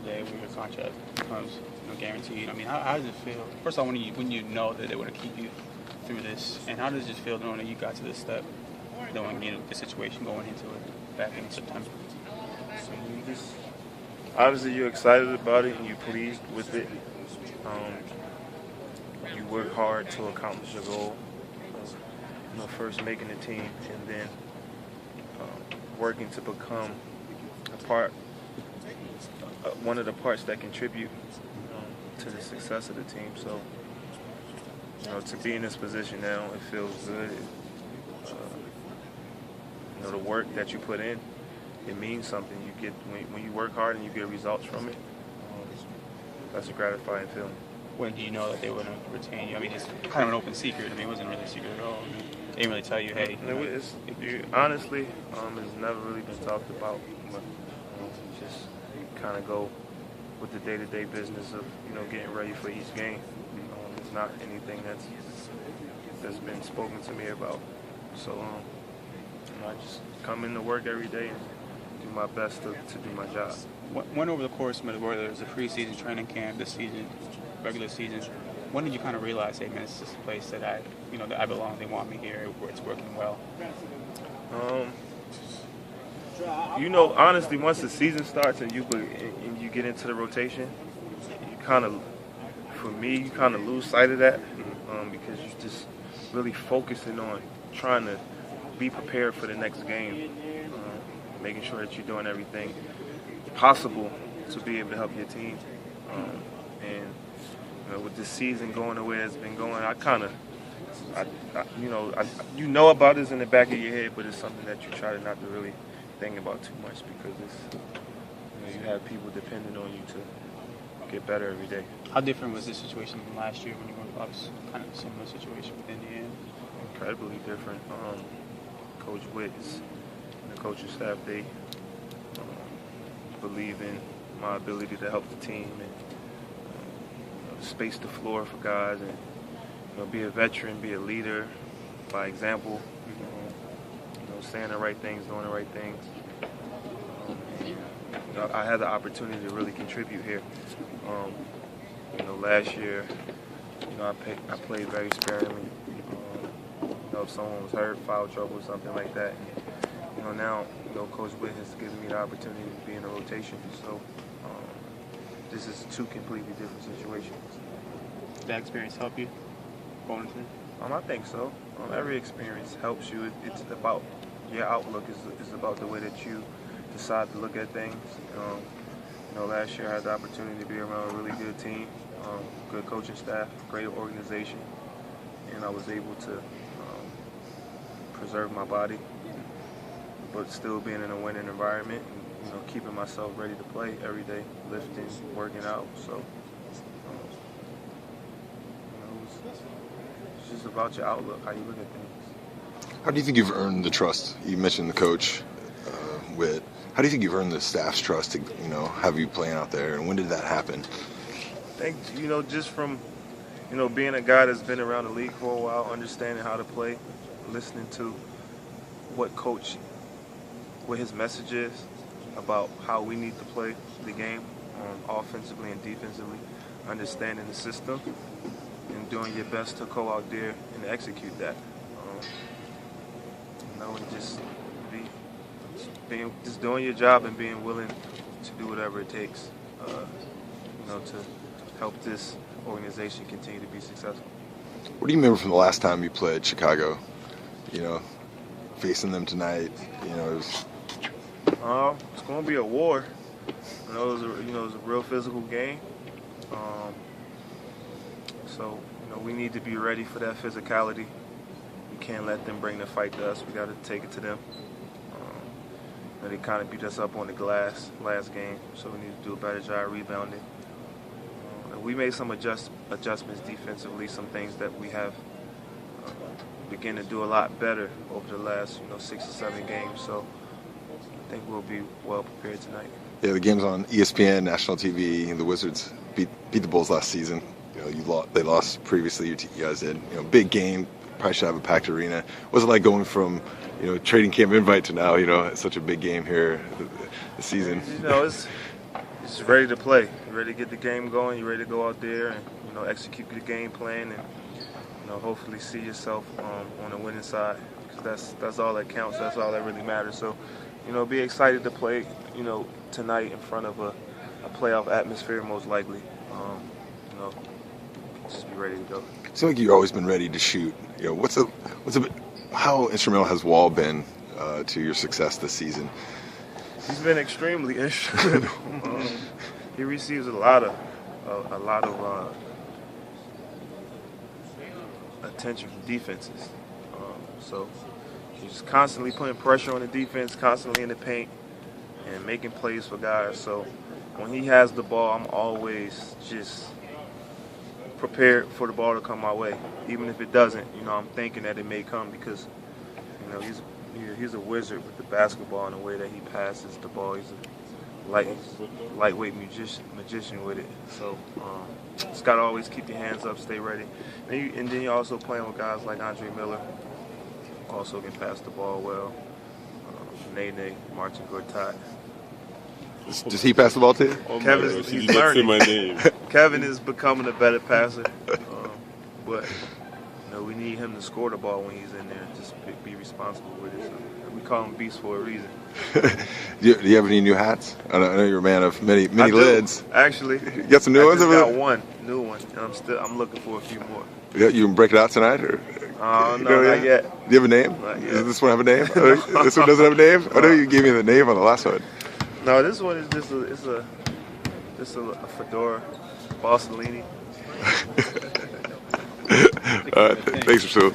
day where your contract becomes guaranteed. I mean, how does it feel? First of all, when you know that they want to keep you through this, and how does it just feel knowing that you got to this step, knowing the situation going into it back in September? So obviously you're excited about it and you're pleased with it. You work hard to accomplish your goal of first making the team and then working to become one of the parts that contribute to the success of the team. So, to be in this position now, it feels good. The work that you put in, it means something. You get when you work hard and you get results from it. That's a gratifying feeling. When do you know that they were going to retain you? I mean, it's kind of an open secret. I mean, it wasn't really a secret at all. I mean, they didn't really tell you, hey. Honestly, it's never really been talked about. But, just kind of go with the day-to-day business of getting ready for each game. It's not anything that's been spoken to me about. So I just come into work every day and do my best to do my job. When over the course, whether it was a preseason training camp, this season, regular season, when did you kind of realize, hey man, this is a place that I belong, they want me here, where it's working well? Honestly, once the season starts and you get into the rotation, you kind of lose sight of that because you're just really focusing on trying to be prepared for the next game, making sure that you're doing everything possible to be able to help your team. And with this season going the way it's been going, about this in the back of your head, but it's something that you try to not to really think about too much because you have people depending on you to get better every day. How different was this situation from last year when you were up kind of a similar situation with Indiana? Incredibly different. Coach Witts and the coaching staff, they believe in my ability to help the team and space the floor for guys and be a veteran, be a leader by example, saying the right things, doing the right things. I had the opportunity to really contribute here. Last year, I played very sparingly. If someone was hurt, foul trouble, something like that. And, now, Coach Witt has given me the opportunity to be in a rotation. So this is two completely different situations. Did that experience help you going into it? I think so. Every experience helps you. It's about your outlook. Is about the way that you decide to look at things. Last year I had the opportunity to be around a really good team, good coaching staff, great organization, and I was able to preserve my body, but still being in a winning environment and keeping myself ready to play every day, lifting, working out. So it's just about your outlook, how you look at things. How do you think you've earned the trust? You mentioned the coach, Witt. How do you think you've earned the staff's trust to have you playing out there, and when did that happen? I think just from being a guy that's been around the league for a while, understanding how to play, listening to what his message is about how we need to play the game, offensively and defensively, understanding the system, and doing your best to go out there and execute that. And just doing your job and being willing to do whatever it takes, to help this organization continue to be successful. What do you remember from the last time you played Chicago? Facing them tonight, it's going to be a war. It was a real physical game. So we need to be ready for that physicality. We can't let them bring the fight to us. We got to take it to them. They kind of beat us up on the glass last game, so we need to do a better job rebounding. We made some adjustments defensively, some things that we have begin to do a lot better over the last 6 or 7 games. So I think we'll be well prepared tonight. Yeah, the game's on ESPN, national TV. The Wizards beat the Bulls last season. They lost previously. You guys did. Big game. Probably should have a packed arena. What's it like going from trading camp invite to now? It's such a big game here this season. It's just ready to play. You're ready to get the game going. You're ready to go out there and execute the game plan and hopefully see yourself on the winning side. Because that's all that counts. That's all that really matters. So be excited to play tonight in front of a playoff atmosphere most likely. Just be ready to go. It seems like you've always been ready to shoot. How instrumental has Wall been to your success this season? He's been extremely instrumental. He receives a lot of attention from defenses. So he's constantly putting pressure on the defense, constantly in the paint, and making plays for guys. So when he has the ball, I'm always just prepared for the ball to come my way. Even if it doesn't, I'm thinking that it may come because, he's a wizard with the basketball and the way that he passes the ball. He's a lightweight magician with it. So just got to always keep your hands up, stay ready. And then you're also playing with guys like Andre Miller, also can pass the ball well. Nene, Martin Gortat. Does he pass the ball to you? He's learning. My name. Kevin is becoming a better passer, but we need him to score the ball when he's in there. Just be responsible with it. So we call him Beast for a reason. Do you have any new hats? I know you're a man of many lids. Actually, you got some new ones I over just there? got one new one, and I'm looking for a few more. Yeah, you can break it out tonight, or? No, not yet. Do you have a name? Not yet. Does this one have a name? This one doesn't have a name? I know you gave me the name on the last one. No, this one is just a fedora, Bostonini. All right, thanks, Rasual.